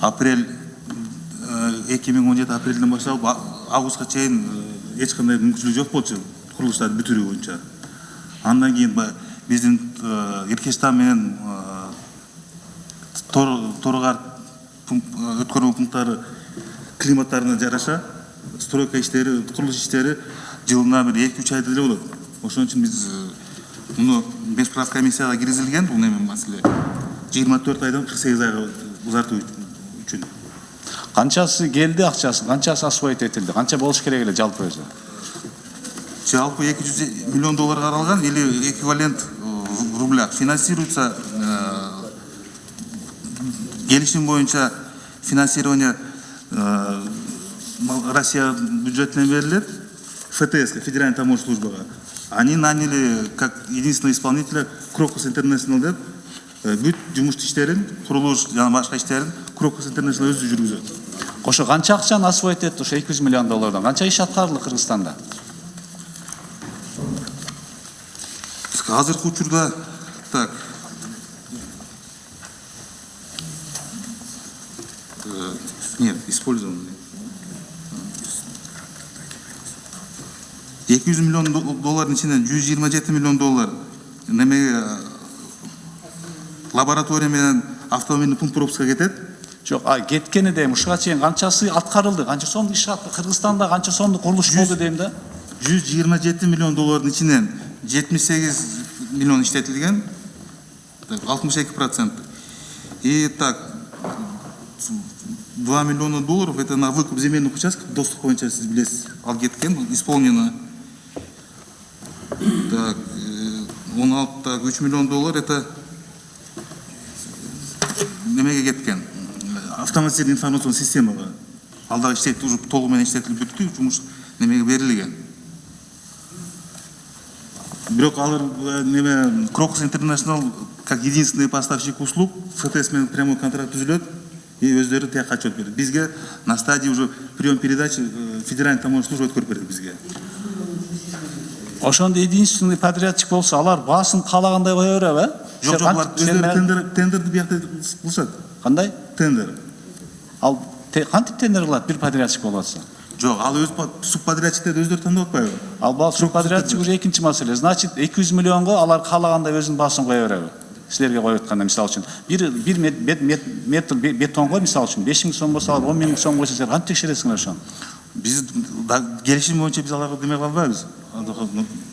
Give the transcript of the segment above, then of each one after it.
апрель 2017 апрелден баштап августка чейин эч кандай мүмкүнчүлүк жок болчу курулуштарды бүтүрүү боюнча. Андан кийин биздин Иркештан менен Торгар өткөрмө пункттары климаттарына жараша стройка иштери, курулуш иштери жылына бир 2-3 айда эле болот. Ошон үчүн биз муну бешправ комиссияга киргизилген, бул неме маселе 24 айдан 48 айга узартуу үчүн. Канчасы келди акчасы, канчасы освоить этилди, канча болуш керек эле жалпы өзү? Жалпы 200 миллион доллар каралган, или эквивалент в рублях. Финансируется келишим боюнча финансирование Россия бюджетине берилет, ФТС, Федеральная таможенная службага. Они наняли как единственного исполнителя Крокус Интернешнл деп бүт жумуш иштерин, курулуш жана башка иштерин Крокус Интернешнл өзү жүргүзөт. Ошо канча акчаны освоить этти ошо 200 миллион доллардан? Канча иш аткарылды Кыргызстанда? Азыркы учурда так нет, использован 200 миллион доллардын ичинен 127 миллион доллар немеге лаборатория менен автомобильный пункт пропуска кетет. Жок, кеткени дейм, ушуга чейин канчасы аткарылды? Канча сомдук иш Кыргызстанда канча сомдук курулуш болду дейм да? 127 миллион доллардын ичинен 78 миллион иштетилген, 62%. И так 2 миллиона долларов это на выкуп земельных участков, доступ боюнча сиз билесиз, ал кеткен, исполнено. Так, 3 миллион доллар это немеге кеткен, автоматизированный информационный системага. Алда иштетип, уже толугу менен иштетилип бүттү, жумуш немеге берилген. Бирок алар неме Крокус Интернешнл как единственный поставщик услуг ФТС менен прямой контракт түзүлөт и өздөрү тияка отчет берет. Бизге на стадии уже прием передачи Федеральная таможенная служба өткөрүп берет бизге. Ошондо единственный подрядчик болсо, алар баасын каалагандай кое береби, э? Жок, алар өздөрү тендерди биякта кылышат. Кандай? Тендер. Ал кантип тендер кылат бир подрядчик болуп атса? Жок, ал өз субподрядчиктерди өздөрү тандап атпайбы? Ал бал субподрядчик уже экинчи маселе. Значит, 200 миллионго алар каалагандай өзүнүн баасын кое береби. Силерге коюп атканда, мисалы үчүн, бир метр бетонго мисалы үчүн 5000 сом болсо, 10 000 сом болсо, силер кантип текшересиңер ошону? Биз келишим боюнча биз аларга деме кыла албайбыз.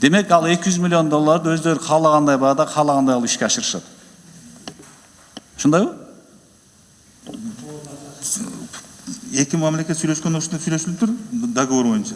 Демек, ал 200 миллион долларды өздөрү каалагандай баада, каалагандай кылып ишке ашырышат. Ушундайбы? Эки мамлекет сүйлөшкөн ушундай сүйлөшүлүптүр, договор боюнча.